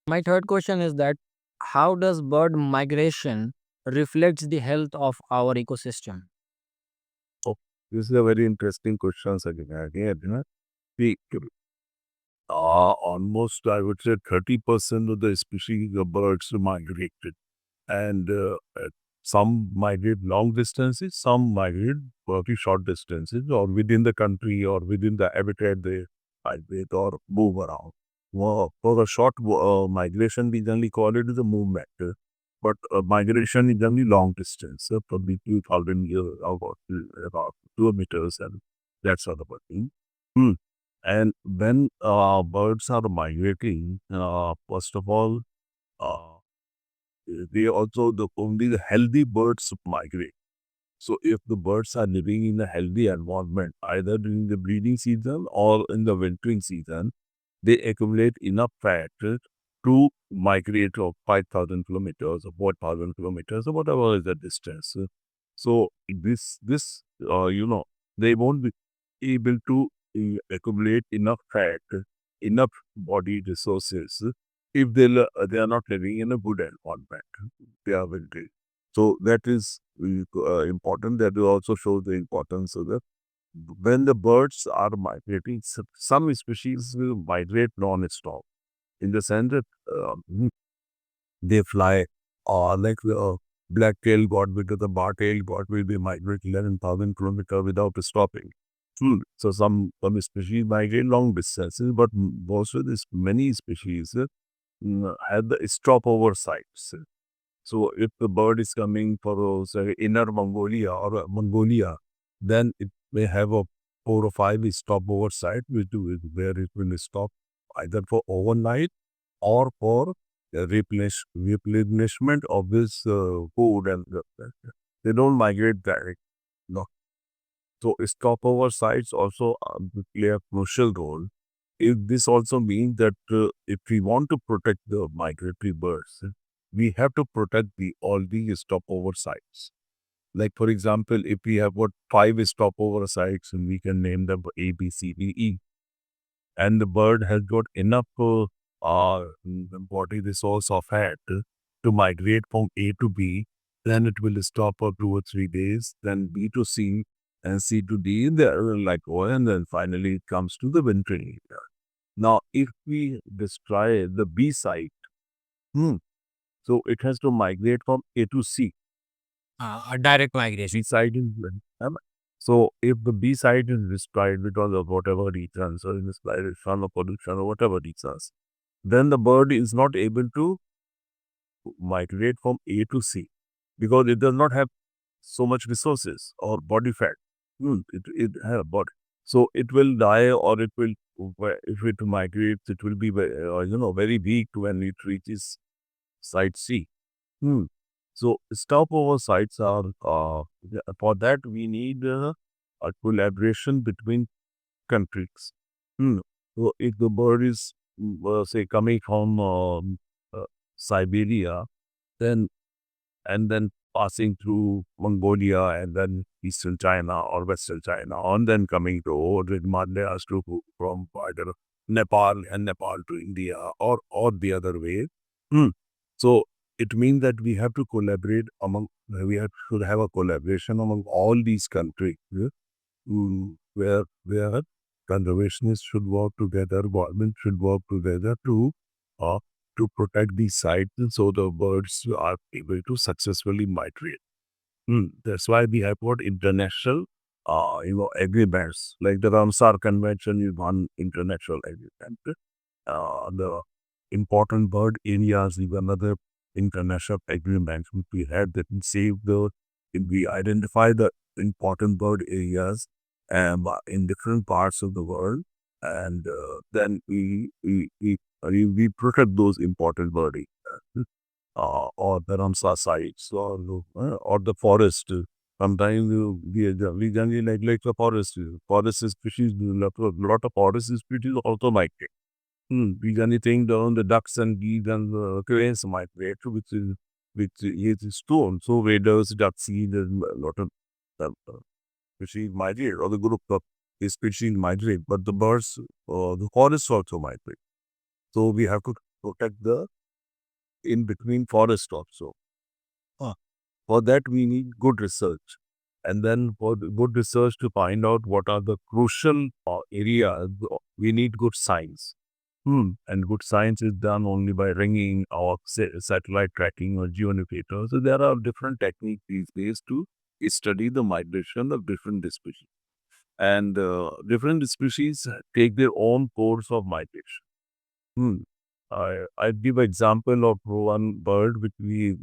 My third question is that how does bird migration reflects the health of our ecosystem? Oh, this is a very interesting question, again. Again, see, almost I would say 30% of the species of birds migrated, and some migrate long distances, some migrate very short distances, or within the country or within the habitat they migrate or move around. Well, for a short migration, we generally call it the movement, but migration is generally long distance, probably 2,000 years about kilometers, and that sort of a thing. Hmm. And when birds are migrating, first of all, uh, they also the only the healthy birds migrate. So if the birds are living in a healthy environment, either during the breeding season or in the wintering season, they accumulate enough fat to migrate of 5,000 kilometers or 4,000 kilometers or whatever is the distance. So they won't be able to accumulate enough fat, enough body resources if they are not living in a good environment. They are wintering. So that is important. That will also show the importance of the when the birds are migrating. Some species will migrate non-stop in the sense that they fly, like the black-tailed godwit or the bar-tailed godwit will be migrating 11,000 kilometers without stopping. So some species migrate long distances, but most of this many species have the stopover sites. So if the bird is coming for say inner Mongolia or Mongolia, then it may have a 4 or 5 stopover site where it will stop either for overnight or for replenishment of this food, and they don't migrate direct. No. So stopover sites also play a crucial role. If this also means that if we want to protect the migratory birds, we have to protect all the stopover sites. Like for example, if we have got 5 stopover sites, and we can name them A, B, C, D, E, and the bird has got enough body resource of fat to migrate from A to B, then it will stop for 2 or 3 days, then B to C, and C to D, there like O, and then finally it comes to the wintering area. Now, if we destroy the B site, hmm, so it has to migrate from A to C. A direct migration. B side is so if the B side is destroyed because of whatever reasons, or inspiration or pollution or whatever reasons, then the bird is not able to migrate from A to C because it does not have so much resources or body fat. It has a body. So it will die, or it will, if it migrates, it will be very weak when it reaches site C. Hmm. So stopover sites are, for that we need a collaboration between countries. Hmm. So if the bird is, say, coming from uh, Siberia, then and then passing through Mongolia and then Eastern China or Western China, and then coming to the Himalayas from either Nepal and Nepal to India, or the other way. Hmm. So it means that we have to collaborate should have a collaboration among all these countries, where conservationists should work together, government should work together uh, to protect these sites, and so the birds are able to successfully migrate. That's why we have got international, agreements, like the Ramsar Convention is one international agreement. The important bird areas is another international agreement which we had that we save we identify the important bird areas in different parts of the world, and then we protect those important bird areas, or the Ramsar sites, or the forest. Sometimes we generally neglect the forest. Forest species, lot of forest species also migrate. We generally think down the ducks and geese and the cranes migrate, which is stone. So waders, ducks, geese, and a lot of species migrate, or the group of species migrate. But the birds, the forests also migrate. So we have to protect the in between forest also. For that, we need good research. And then for the good research to find out what are the crucial areas, we need good science. And good science is done only by ringing or satellite tracking or geolocator. So there are different techniques these days to study the migration of different species. And different species take their own course of migration. Hmm. I give example of one bird which we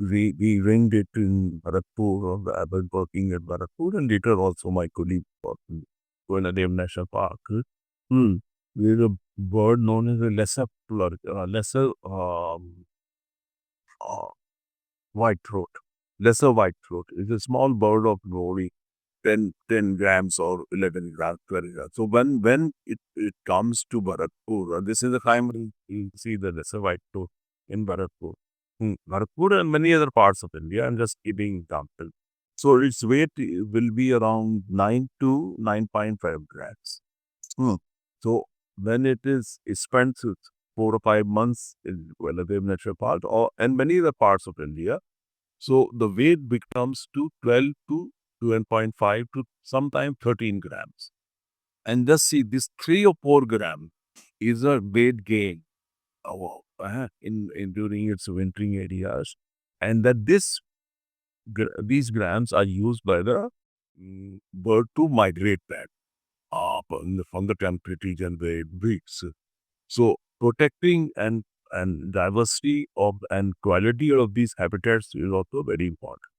ringed it in Bharatpur. I was working at Bharatpur, and later also my colleague worked in Koinadev National Park. Hmm. There's a bird known as a uh, white throat. Lesser white throat. It's a small bird of glory 10 grams or 11 grams, 12 grams. So when it comes to Bharatpur, this is the time when you see the lesser white throat in Bharatpur. Bharatpur and many other parts of India. I'm just giving example. So its weight will be around 9 to 9.5 grams. Hmm. So when it is spent 4 or 5 months in Veladev National Park or and many other parts of India, so the weight becomes to 12 to 12.5 to sometimes 13 grams. And just see this 3 or 4 gram is a weight gain in during its wintering areas. And that these grams are used by the bird to migrate back from the temperate region where it breeds. So protecting and diversity of and quality of these habitats is also very important.